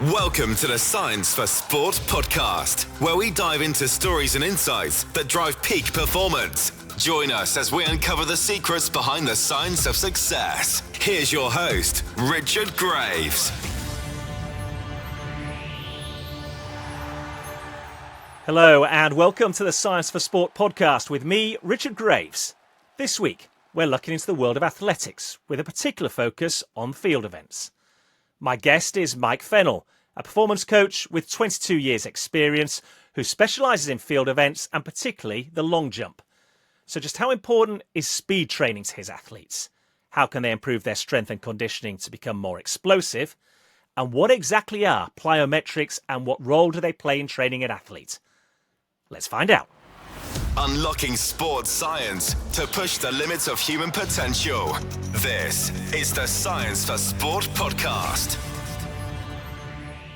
Welcome to the Science for Sport podcast, where we dive into stories and insights that drive peak performance. Join us as we uncover the secrets behind the science of success. Here's your host, Richard Graves. Hello and welcome to the Science for Sport podcast with me, Richard Graves. This week, we're looking into the world of athletics with a particular focus on field events. My guest is Mike Fennell, a performance coach with 22 years experience who specialises in field events and particularly the long jump. So just how important is speed training to his athletes? How can they improve their strength and conditioning to become more explosive? And what exactly are plyometrics and what role do they play in training an athlete? Let's find out. Unlocking sports science to push the limits of human potential. This is the Science for Sport podcast.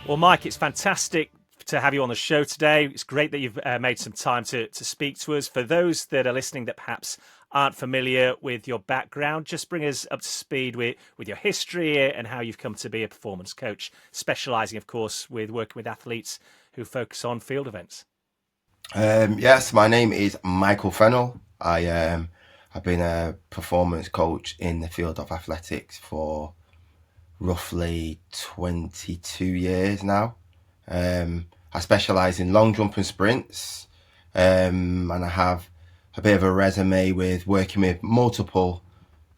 Well, Mike, it's fantastic to have you on the show today. It's great that you've made some time to speak to us. For those that are listening that perhaps aren't familiar with your background, just bring us up to speed with your history and how you've come to be a performance coach, specialising, of course, with working with athletes who focus on field events. Yes, my name is Michael Fennell. I've been a performance coach in the field of athletics for roughly 22 years now. I specialise in long jump and sprints, and I have a bit of a resume with working with multiple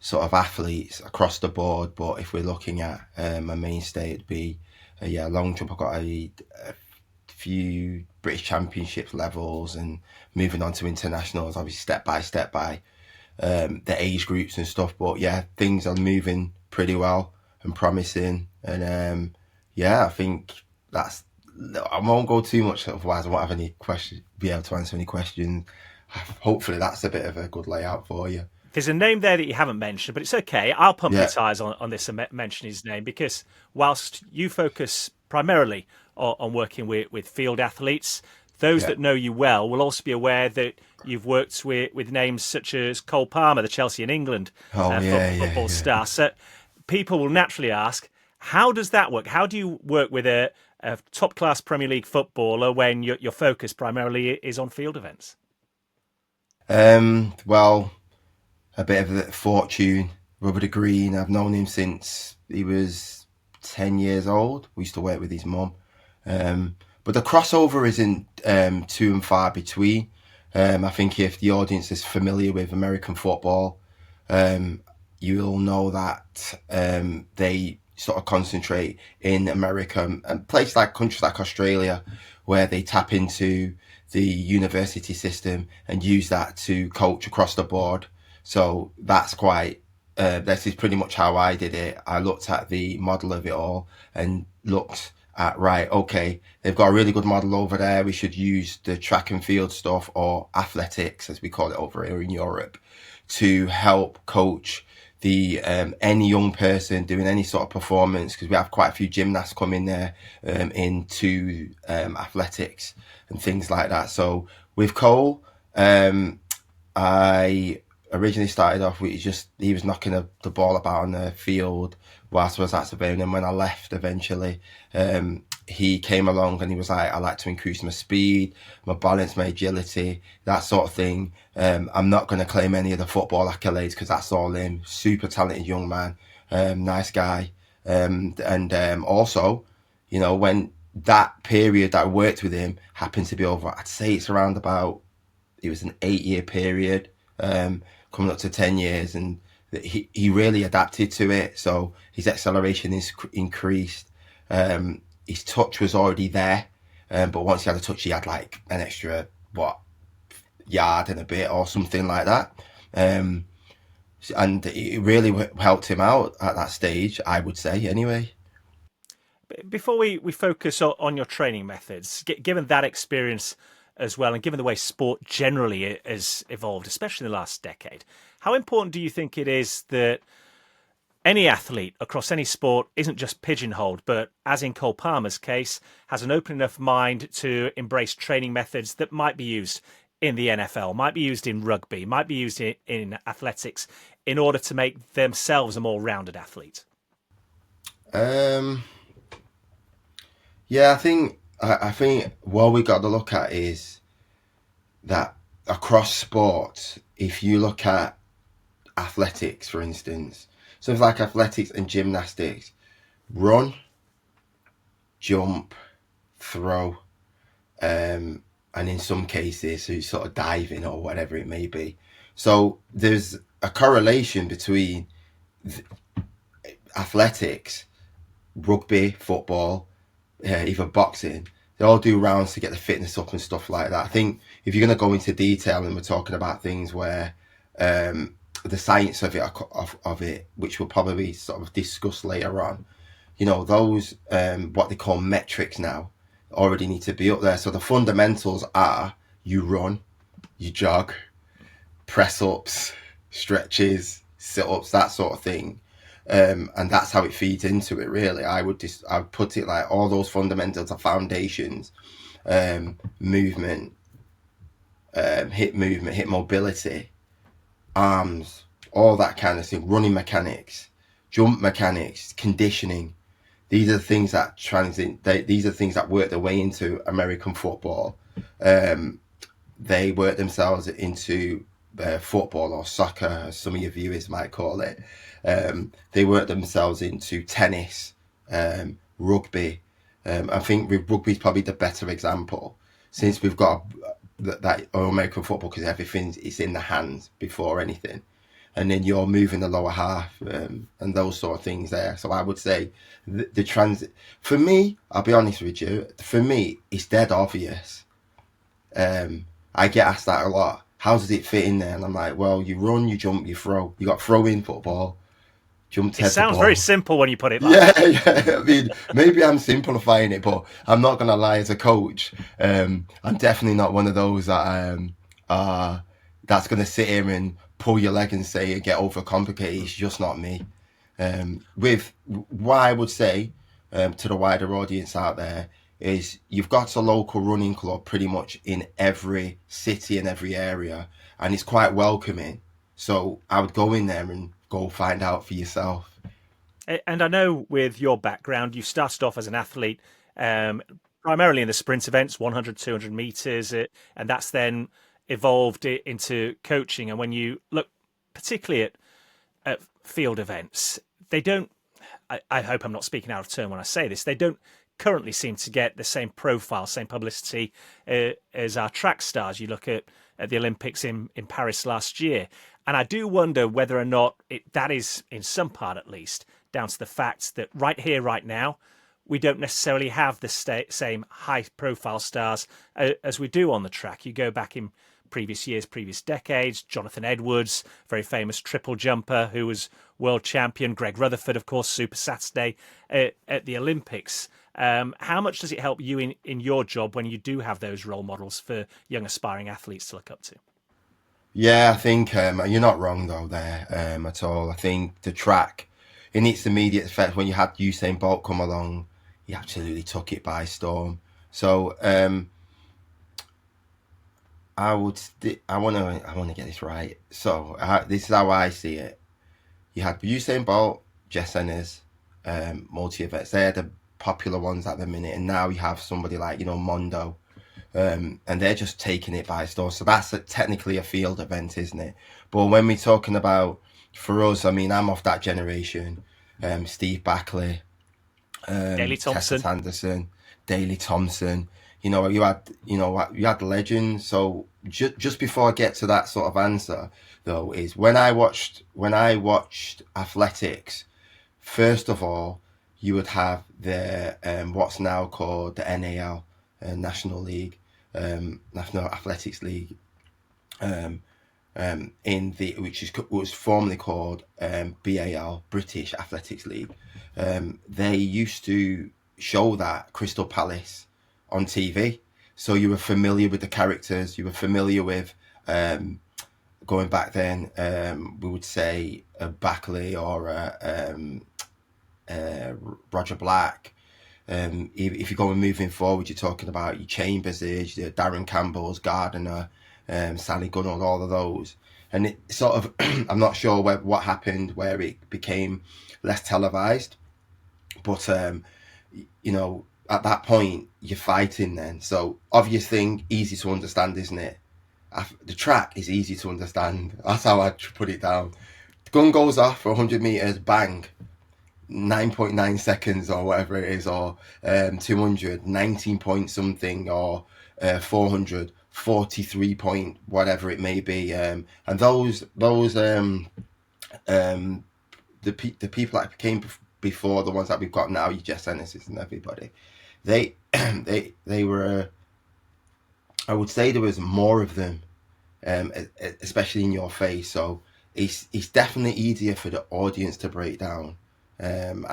sort of athletes across the board. But if we're looking at my mainstay, it'd be long jump. I've got a few British Championships levels and moving on to internationals, obviously step by the age groups and stuff. But yeah, things are moving pretty well and promising. And I think I won't go too much, otherwise I won't have any questions, be able to answer any questions. Hopefully that's a bit of a good layout for you. There's a name there that you haven't mentioned, but it's okay. I'll pump the tires on this and mention his name, because whilst you focus primarily on working with field athletes, those that know you well will also be aware that you've worked with names such as Cole Palmer, the Chelsea and England football star. So people will naturally ask, how does that work? How do you work with a top-class Premier League footballer when your focus primarily is on field events? Well, a bit of a fortune. Robert Green, I've known him since he was 10 years old. We used to work with his mum. But the crossover isn't too and far between. I think if the audience is familiar with American football, you'll know that they sort of concentrate in America and countries like Australia, where they tap into the university system and use that to coach across the board. So that's this is pretty much how I did it. I looked at the model of it all and looked at, they've got a really good model over there. We should use the track and field stuff, or athletics as we call it over here in Europe, to help coach any young person doing any sort of performance, because we have quite a few gymnasts come in there into athletics and things like that. So with Cole, I originally started off with he was knocking the ball about on the field whilst I was at Savannah, and when I left eventually, he came along and he was like, I like to increase my speed, my balance, my agility, that sort of thing. I'm not going to claim any of the football accolades because that's all him. Super talented young man, nice guy. Also, when that period that I worked with him happened to be over, I'd say it was an 8-year period, coming up to 10 years, and he really adapted to it. So his acceleration is increased. His touch was already there, but once he had a touch, he had like an extra yard and a bit or something like that. And it really helped him out at that stage, I would say, anyway. Before we focus on your training methods, given that experience as well, and given the way sport generally has evolved, especially in the last decade, how important do you think it is that any athlete across any sport isn't just pigeonholed, but, as in Cole Palmer's case, has an open enough mind to embrace training methods that might be used in the NFL, might be used in rugby, might be used in athletics, in order to make themselves a more rounded athlete? Yeah, I think what we got to look at is that across sports, if you look at athletics, for instance, so it's like athletics and gymnastics, run, jump, throw, and in some cases, so sort of diving or whatever it may be. So there's a correlation between athletics, rugby, football, even boxing. They all do rounds to get the fitness up and stuff like that. I think if you're going to go into detail and we're talking about things where the science of it, which we'll probably sort of discuss later on, those what they call metrics now already need to be up there. So the fundamentals are you run, you jog, press ups, stretches, sit ups, that sort of thing. And that's how it feeds into it, really. I would put it like all those fundamentals are foundations, movement, hip mobility, arms, all that kind of thing, running mechanics, jump mechanics, conditioning. These are the things that these are things that work their way into American football. They work themselves into football or soccer, as some of your viewers might call it. They work themselves into tennis, rugby. I think rugby is probably the better example, since we've got that American football, because everything is in the hands before anything. And then you're moving the lower half and those sort of things there. So I would say the transit, for me, I'll be honest with you, for me, it's dead obvious. I get asked that a lot. How does it fit in there? And I'm like, well, you run, you jump, you throw. You got throwing football, jump, It sounds very simple when you put it like that. Yeah. I mean, maybe I'm simplifying it, but I'm not going to lie, as a coach, I'm definitely not one of those that that's going to sit here and pull your leg and say get overcomplicated. It's just not me. With what I would say to the wider audience out there is you've got a local running club pretty much in every city and every area, and it's quite welcoming. So I would go in there and go find out for yourself. And I know with your background, you started off as an athlete, primarily in the sprint events, 100, 200 meters, and that's then evolved into coaching. And when you look particularly at field events, they don't, I hope I'm not speaking out of turn when I say this, they don't currently seem to get the same profile, same publicity as our track stars. You look at the Olympics in Paris last year, and I do wonder whether or not that is, in some part at least, down to the fact that right here, right now, we don't necessarily have the same high-profile stars as we do on the track. You go back in previous years, previous decades, Jonathan Edwards, very famous triple jumper who was world champion, Greg Rutherford, of course, Super Saturday at the Olympics. How much does it help you in your job when you do have those role models for young aspiring athletes to look up to? Yeah, I think you're not wrong though there at all. I think the track, in its immediate effect, when you had Usain Bolt come along, he absolutely took it by storm. So I want to get this right. So this is how I see it. You had Usain Bolt, Jess Ennis, multi events. They're the popular ones at the minute, and now you have somebody like Mondo, and they're just taking it by storm. So that's technically a field event, isn't it? But when we're talking about, for us, I mean, I'm off that generation. Steve Backley, Daley Thompson, Tessa Anderson, Daley Thompson. You had legends. So just before I get to that sort of answer, though, is when I watched athletics. First of all, you would have the what's now called the NAL, National League, National Athletics League, which was formerly called BAL, British Athletics League. They used to show that Crystal Palace on TV, so you were familiar with the characters. You were familiar with going back then. We would say Backley or Roger Black. If you're going moving forward, you're talking about your Chamberses, your Darren Campbell's, Gardiner, Sally Gunnell, all of those. And it sort of, I'm not sure what happened where it became less televised, but at that point, you're fighting then. So obvious thing, easy to understand, isn't it? The track is easy to understand. That's how I'd put it down. The gun goes off for 100 meters, bang, 9.9 seconds or whatever it is, or 200, 19 point something, or 400, 43 point, whatever it may be. And those the people that came before the ones that we've got now, your Jess Ennis's and everybody, they they were. I would say there was more of them, especially in your face. So it's definitely easier for the audience to break down. And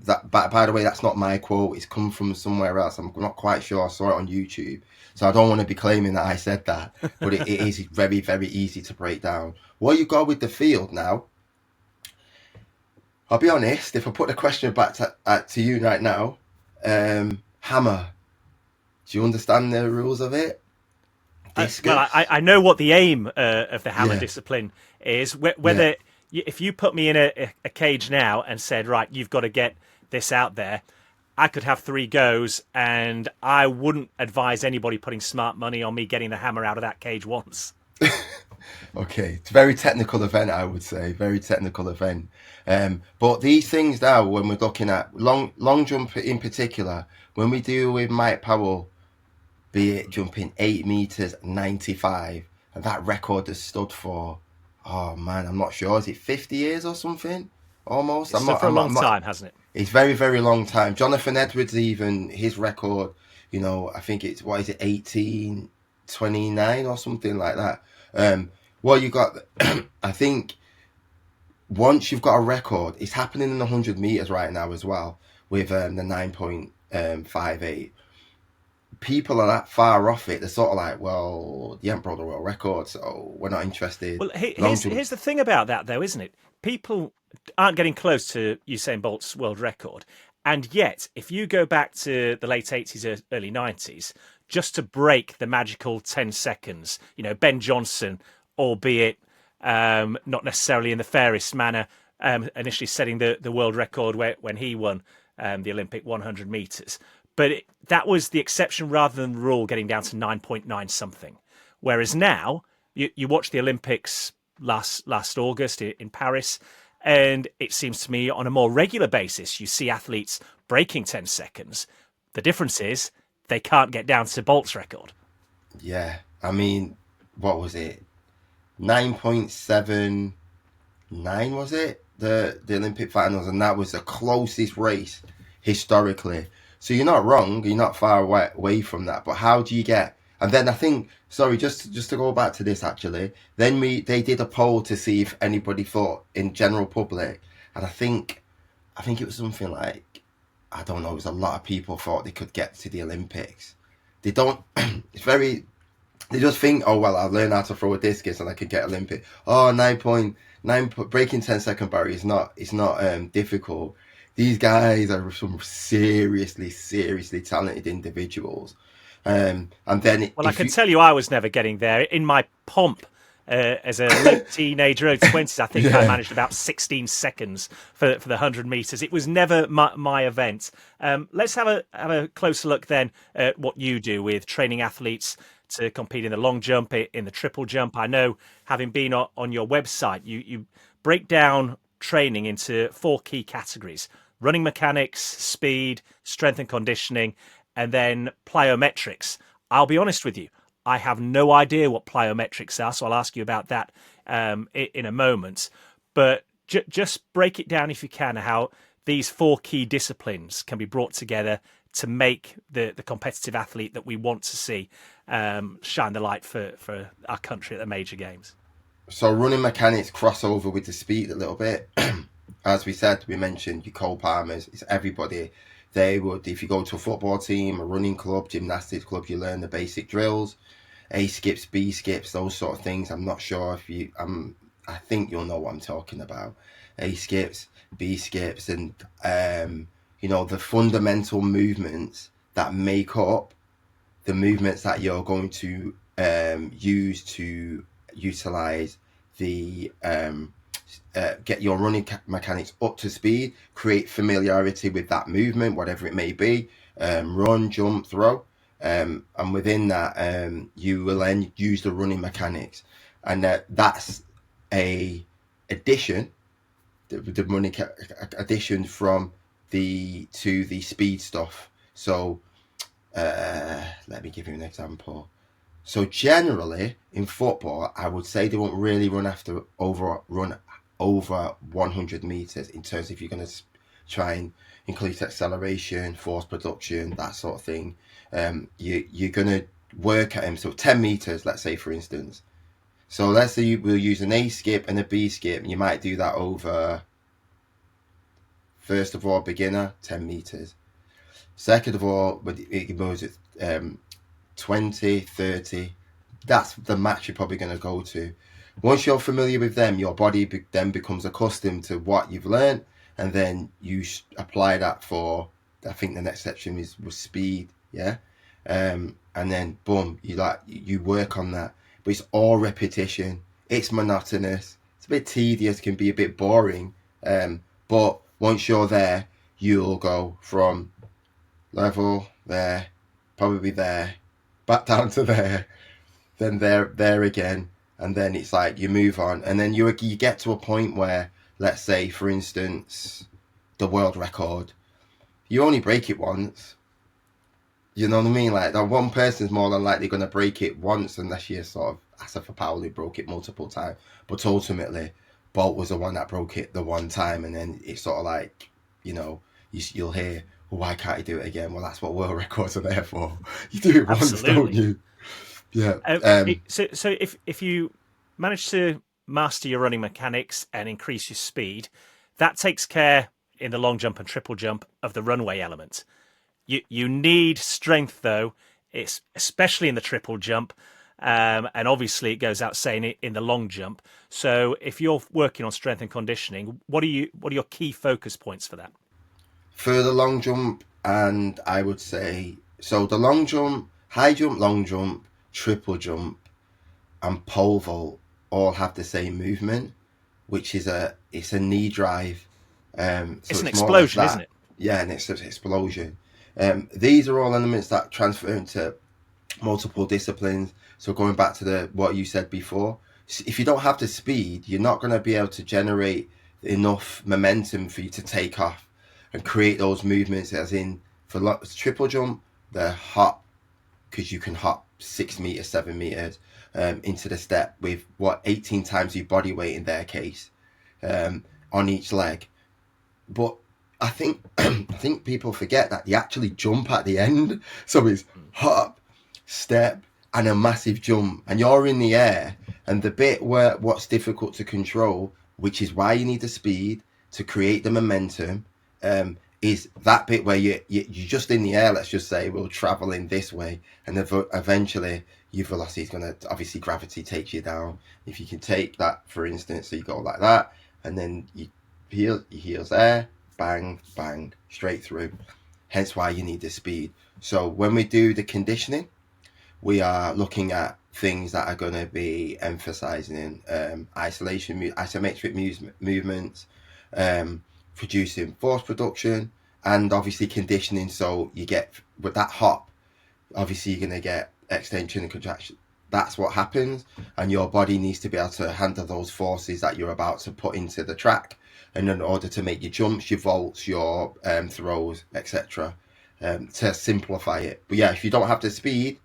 that. By the way, that's not my quote. It's come from somewhere else. I'm not quite sure. I saw it on YouTube, so I don't want to be claiming that I said that. But it is very, very easy to break down. What you got with the field now? I'll be honest. If I put the question back to you right now, hammer. Do you understand the rules of it? Well, I know what the aim of the hammer discipline is. Whether if you put me in a cage now and said, right, you've got to get this out there, I could have 3 goes, and I wouldn't advise anybody putting smart money on me getting the hammer out of that cage once. Okay, it's a very technical event, I would say. Very technical event. But these things now, when we're looking at long jump in particular, when we do with Mike Powell, be it jumping 8 meters 95, and that record has stood for, oh man, I'm not sure, is it 50 years or something? Almost. It's stood for a long time, hasn't it? It's very, very long time. Jonathan Edwards, even his record, I think it's, 1829 or something like that. Well, you got, I think, once you've got a record, it's happening in the 100 meters right now as well, with the 9.58. People are that far off it. They're sort of like, well, you haven't broke the world record, so we're not interested. Well, here's the thing about that, though, isn't it? People aren't getting close to Usain Bolt's world record. And yet, if you go back to the late 80s, early 90s, just to break the magical 10 seconds, Ben Johnson, albeit not necessarily in the fairest manner, initially setting the world record when he won the Olympic 100 meters. But that was the exception rather than the rule, getting down to 9.9 something. Whereas now, you watch the Olympics last August in Paris, and it seems to me on a more regular basis, you see athletes breaking 10 seconds. The difference is they can't get down to Bolt's record. Yeah, I mean, what was it? 9.79 was it? The Olympic finals, and that was the closest race historically. So you're not wrong, you're not far away from that. But how do you get? And then I think, sorry, just to go back to this actually, then they did a poll to see if anybody thought in general public, and I think it was something like, I don't know, it was a lot of people thought they could get to the Olympics. They don't. They just think, oh well, I'll learn how to throw a discus and I could get Olympic. Oh, 9.9 breaking 10-second barrier is not difficult. These guys are some seriously talented individuals. And then, well, I can tell you, I was never getting there. In my pomp as a late teenager, early 20s, I think I managed about 16 seconds for the 100 meters. It was never my event. Let's have a closer look then at what you do with training athletes to compete in the long jump, in the triple jump. I know, having been on your website, you break down training into 4 key categories: running mechanics, speed, strength and conditioning, and then plyometrics. I'll be honest with you, I have no idea what plyometrics are, so I'll ask you about that in a moment. But just break it down if you can, how these 4 key disciplines can be brought together to make the competitive athlete that we want to see shine the light for our country at the major games. So running mechanics cross over with the speed a little bit. As we said, we mentioned your Cole Palmers, it's everybody. They would, if you go to a football team, a running club, gymnastics club, you learn the basic drills, A skips, B skips, those sort of things. I'm not sure if you, I think you'll know what I'm talking about. A skips, B skips, and, the fundamental movements that make up the movements that you're going to use to utilize the get your running mechanics up to speed, create familiarity with that movement, whatever it may be, run, jump, throw. And within that, you will then use the running mechanics. And that's a addition, the running addition from to the speed stuff. So let me give you an example. So generally in football, I would say they won't really run over 100 meters in terms of if you're going to try and increase acceleration, force production, that sort of thing. You're going to work at them. So 10 meters, let's say, for instance. So let's say we'll use an A skip and a B skip. And you might do that over, first of all, beginner, 10 meters. Second of all, it goes at 20, 30. That's the match you're probably going to go to. Once you're familiar with them, your body then becomes accustomed to what you've learned, and then you apply that for, I think the next section was speed, yeah? And then boom, you work on that. But it's all repetition. It's monotonous. It's a bit tedious, can be a bit boring. But once you're there, you'll go from level there, probably there, back down to there, then there again, and then it's like you move on, and then you get to a point where, let's say, for instance, the world record, you only break it once. You know what I mean? Like, that one person's more than likely going to break it once, unless you're sort of Asafa Powell, who broke it multiple times. But ultimately, Bolt was the one that broke it the one time, and then it's sort of like, you'll hear, well, why can't you do it again? Well, that's what world records are there for. You do it once, don't you? Yeah. So if you manage to master your running mechanics and increase your speed, that takes care in the long jump and triple jump of the runway element. You need strength, though, it's especially in the triple jump, and obviously it goes out saying it in the long jump. So if you're working on strength and conditioning, what are your key focus points for that? For the long jump, and I would say, so the long jump, high jump, long jump, triple jump, and pole vault all have the same movement, which is it's a knee drive. It's an explosion, isn't it? Yeah, and it's an explosion. These are all elements that transfer into multiple disciplines. So going back to what you said before, if you don't have the speed, you're not going to be able to generate enough momentum for you to take off and create those movements. As in, for triple jump, the hop, because you can hop 6 meters, 7 meters into the step with 18 times your body weight in their case on each leg. But I think people forget that you actually jump at the end. So it's hop, step, and a massive jump, and you're in the air. And the bit where what's difficult to control, which is why you need the speed to create the momentum, is that bit where you're just in the air. Let's just say we're traveling this way, and eventually your velocity is going to, obviously gravity takes you down. If you can take that, for instance, so you go like that, and then your heels there, bang, bang, straight through. Hence why you need the speed. So when we do the conditioning, we are looking at things that are going to be emphasizing isometric movements, producing force production, and obviously conditioning. So you get, with that hop, obviously you're going to get extension and contraction. That's what happens, and your body needs to be able to handle those forces that you're about to put into the track, and in order to make your jumps, your vaults, your throws, etc., to simplify it. But yeah, if you don't have the speed,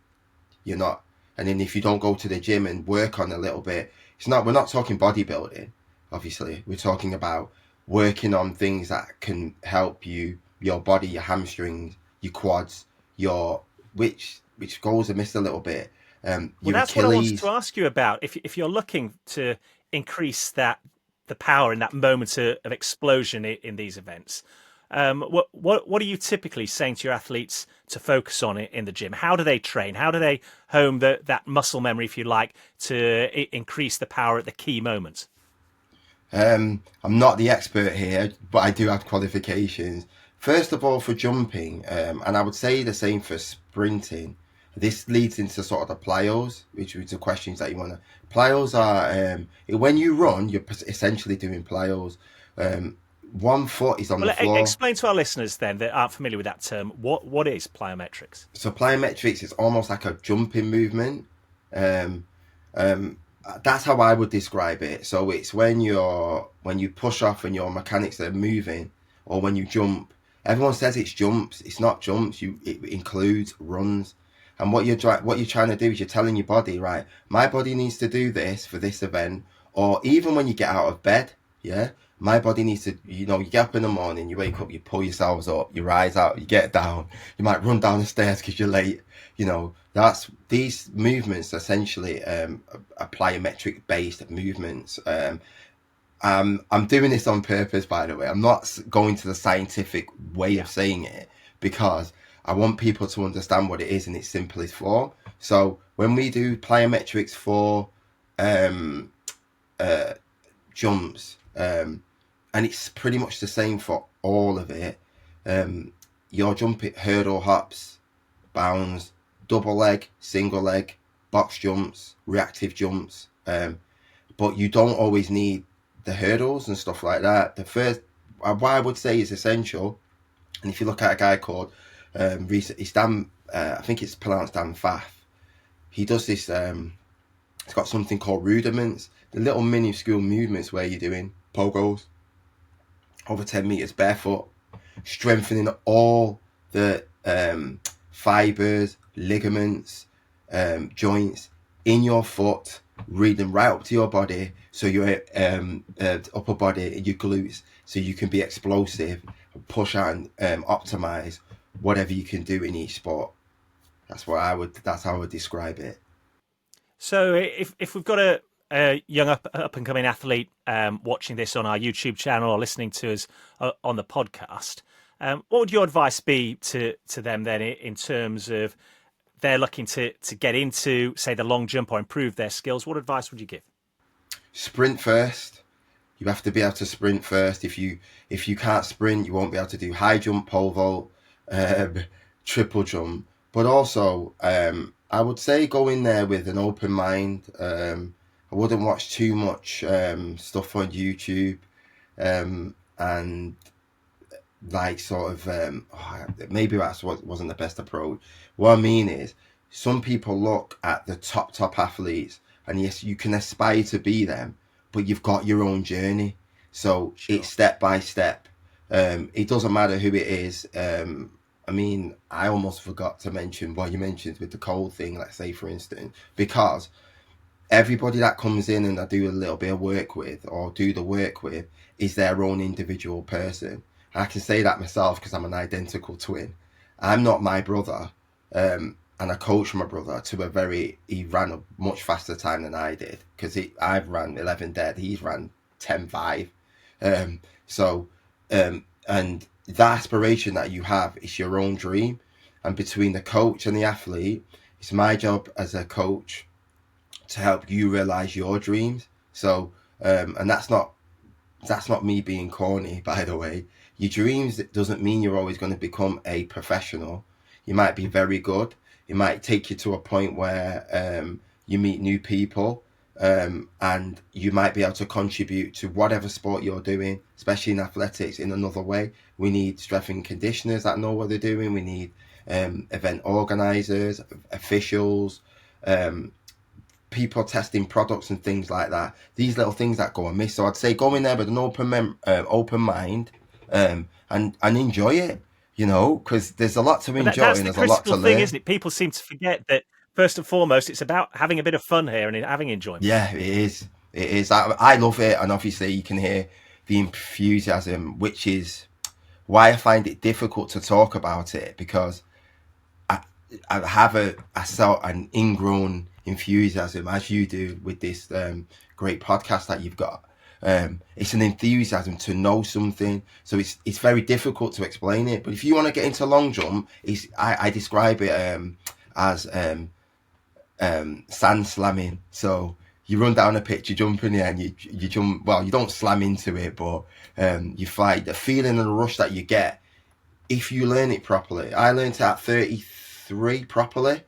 you're not. And then if you don't go to the gym and work on a little bit, we're not talking bodybuilding, obviously. We're talking about working on things that can help your body, your hamstrings, your quads, which goes amiss a little bit. Well, that's Achilles. What I wanted to ask you about. If you're looking to increase the power in that moment of explosion in these events, what are you typically saying to your athletes to focus on in the gym? How do they train? How do they hone that muscle memory, if you like, to increase the power at the key moments? I'm not the expert here, but I do have qualifications. First of all, for jumping, and I would say the same for sprinting, This leads into sort of the plyos, which are the questions that you want to. Plyos are when you run, you're essentially doing plyos. One foot is on the Well, floor. explain to our listeners then that aren't familiar with that term, what is plyometrics? So plyometrics is almost like a jumping movement. Um, that's how I would describe it. So it's when you push off and your mechanics are moving, or when you jump. Everyone says it's jumps. It's not jumps. It includes runs. And what you're trying to do is you're telling your body, right, my body needs to do this for this event, or even when you get out of bed, yeah, my body needs to, you get up in the morning, you wake up, you pull yourselves up, you rise out, you get down, you might run down the stairs because you're late. That's these movements essentially are plyometric based movements. I'm doing this on purpose, by the way. I'm not going to the scientific way of saying it because I want people to understand what it is in its simplest form. So when we do plyometrics for jumps, and it's pretty much the same for all of it. Your jumping, hurdle hops, bounds, double leg, single leg, box jumps, reactive jumps. But you don't always need the hurdles and stuff like that. The first, what I would say is essential. And if you look at a guy called, it's Dan, I think it's pronounced Dan Faff. He does this, it's got something called rudiments, the little minuscule movements where you're doing pogos over 10 meters barefoot, strengthening all the fibers, ligaments, joints in your foot, read them right up to your body, so your upper body, your glutes, so you can be explosive, push out and optimize whatever you can do in each sport. That's how I would describe it. So if we've got a young up and coming athlete watching this on our YouTube channel or listening to us on the podcast, what would your advice be to them then in terms of they're looking to get into, say, the long jump or improve their skills? What advice would you give? Sprint first. You have to be able to sprint first. If you can't sprint, you won't be able to do high jump, pole vault, triple jump. But also, I would say go in there with an open mind. I wouldn't watch too much stuff on YouTube, and like sort of maybe that's what wasn't the best approach. What I mean is, some people look at the top athletes, and yes, you can aspire to be them, but you've got your own journey. So sure. It's step by step. It doesn't matter who it is. I mean, I almost forgot to mention what you mentioned with the cold thing, let's say, for instance, because everybody that comes in and I do a little bit of work with or do the work with is their own individual person. I can say that myself because I'm an identical twin. I'm not my brother, and I coached my brother he ran a much faster time than I did because I've ran 11 dead, he's ran 10.5. And the aspiration that you have is your own dream, and between the coach and the athlete, it's my job as a coach to help you realize your dreams. So and that's not me being corny, by the way. Your dreams doesn't mean you're always going to become a professional. You might be very good. It might take you to a point where you meet new people, and you might be able to contribute to whatever sport you're doing, especially in athletics, in another way. We need strength and conditioners that know what they're doing. We need event organizers, officials, people testing products and things like that. These little things that go amiss. So I'd say go in there with an open mind, and enjoy it. Because there's a lot to enjoy and there's a lot to learn. That's the critical thing, isn't it? People seem to forget that first and foremost, it's about having a bit of fun here and having enjoyment. Yeah, it is. It is. I love it, and obviously you can hear the enthusiasm, which is why I find it difficult to talk about it, because I have an ingrown enthusiasm, as you do with this great podcast that you've got. It's an enthusiasm to know something, so it's very difficult to explain it. But if you want to get into long jump, I describe it as sand slamming. So you run down a pitch, you jump in the end, you jump. Well, you don't slam into it, but you fly. The feeling and the rush that you get if you learn it properly. I learned it at 33 properly.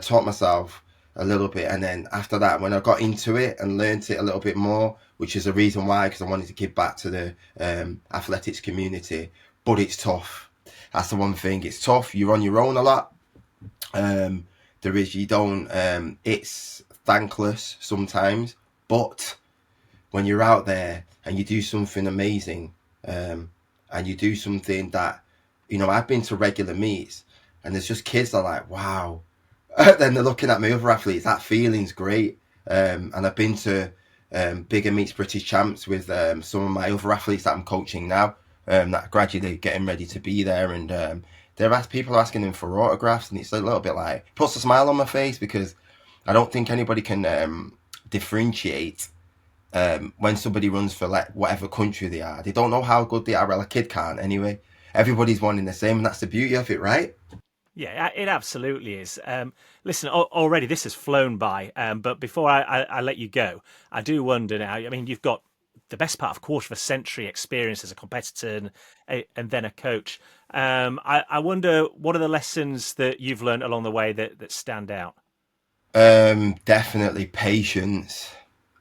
taught myself a little bit, and then after that, when I got into it and learned it a little bit more, which is the reason why, because I wanted to give back to the athletics community. But it's tough. That's the one thing. It's tough. You're on your own a lot. You don't. It's thankless sometimes, but when you're out there and you do something amazing, and you do something that, I've been to regular meets, and there's just kids that are like, wow. Then they're looking at my other athletes. That feeling's great. And I've been to bigger meets, British champs, with some of my other athletes that I'm coaching now, that are gradually getting ready to be there. And people are asking them for autographs, and it's a little bit like, puts a smile on my face, because I don't think anybody can differentiate when somebody runs for whatever country they are. They don't know how good they are. Well, a kid can't anyway. Everybody's wanting the same, and that's the beauty of it, right? Yeah, it absolutely is. Listen, already this has flown by, but before I let you go, I do wonder now, I mean, you've got the best part of a quarter of a century experience as a competitor and then a coach. I wonder, what are the lessons that you've learned along the way that stand out? Definitely patience.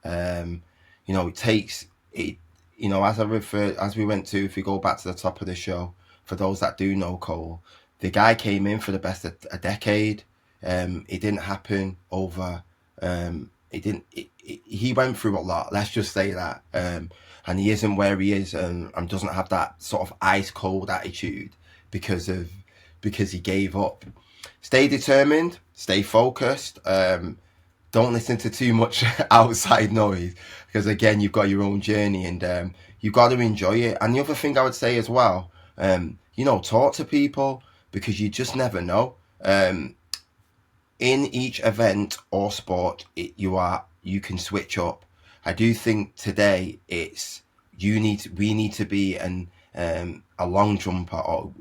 It takes it. As we went to, if we go back to the top of the show, for those that do know Cole, the guy came in for the best of a decade. It didn't happen over. He went through a lot. Let's just say that. And he isn't where he is, and doesn't have that sort of ice cold attitude because he gave up. Stay determined. Stay focused. Don't listen to too much outside noise, because again, you've got your own journey, and you've got to enjoy it. And the other thing I would say as well, talk to people, because you just never know. In each event or sport, you can switch up. I do think today we need to be a long jumper, or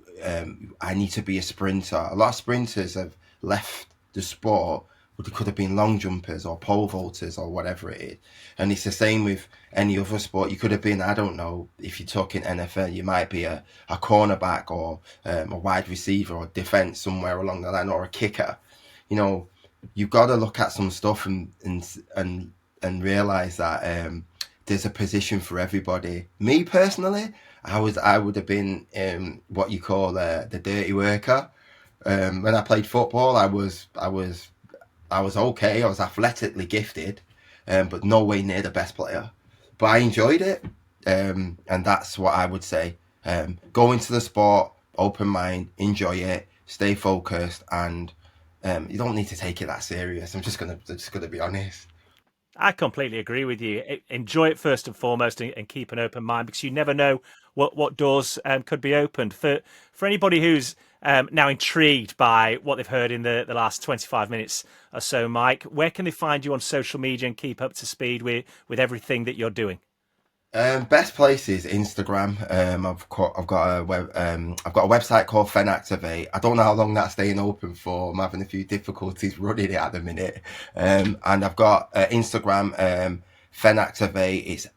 I need to be a sprinter. A lot of sprinters have left the sport, but they could have been long jumpers or pole vaulters or whatever it is. And it's the same with any other sport. You could have been, I don't know, if you're talking NFL, you might be a cornerback, or a wide receiver, or defense somewhere along the line, or a kicker. You've got to look at some stuff and realize that there's a position for everybody. Me personally, I would have been what you call the dirty worker. When I played football, I was okay. I was athletically gifted, but no way near the best player. But I enjoyed it, and that's what I would say. Go into the sport, open mind, enjoy it, stay focused, and you don't need to take it that serious. I'm just gonna be honest. I completely agree with you. Enjoy it first and foremost, and keep an open mind, because you never know what doors could be opened. For anybody who's now intrigued by what they've heard in the last 25 minutes or so, Mike, where can they find you on social media and keep up to speed with everything that you're doing? Best place is Instagram. I've got a website called Fennactivate. I don't know how long that's staying open for. I'm having a few difficulties running it at the minute. And I've got Instagram, Fennactivate. It's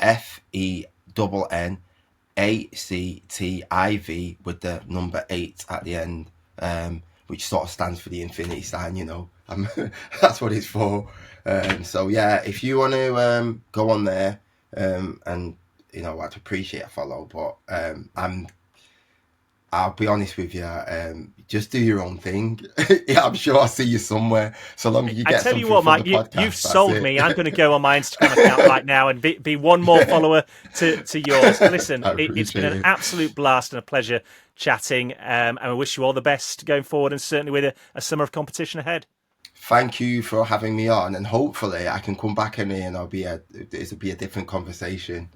FENNACTIV with the number 8 at the end, which sort of stands for the infinity sign. That's what it's for. So yeah, if you want to go on there, and I'd appreciate a follow, but I'll be honest with you, just do your own thing. Yeah, I'm sure I'll see you somewhere, so long as you get something from the podcast. You've sold me. I'm going to go on my Instagram account right now and be one more follower to yours. Listen, it's been an absolute blast and a pleasure chatting, and I wish you all the best going forward, and certainly with a summer of competition ahead. Thank you for having me on, and hopefully I can come back in here and it'll be a different conversation,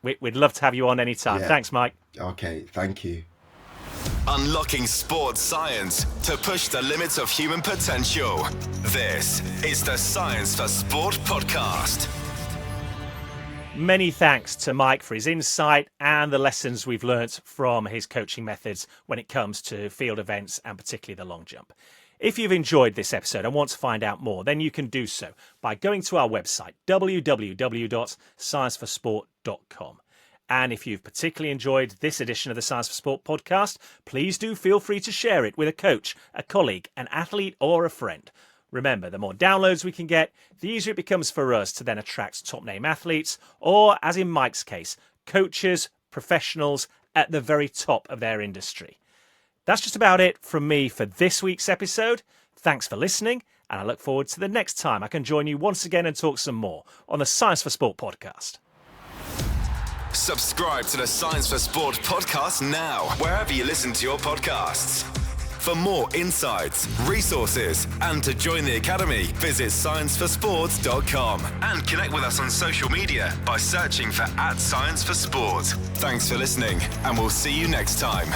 We'd love to have you on anytime. Yeah. Thanks, Mike. Okay, thank you. Unlocking sports science to push the limits of human potential. This is the Science for Sport podcast. Many thanks to Mike for his insight and the lessons we've learnt from his coaching methods when it comes to field events, and particularly the long jump. If you've enjoyed this episode and want to find out more, then you can do so by going to our website, www.scienceforsport.com. And if you've particularly enjoyed this edition of the Science for Sport podcast, please do feel free to share it with a coach, a colleague, an athlete, or a friend. Remember, the more downloads we can get, the easier it becomes for us to then attract top-name athletes, or, as in Mike's case, coaches, professionals at the very top of their industry. That's just about it from me for this week's episode. Thanks for listening, and I look forward to the next time I can join you once again and talk some more on the Science for Sport podcast. Subscribe to the Science for Sport podcast now, wherever you listen to your podcasts. For more insights, resources, and to join the Academy, visit scienceforsport.com and connect with us on social media by searching for @ScienceForSport. Thanks for listening, and we'll see you next time.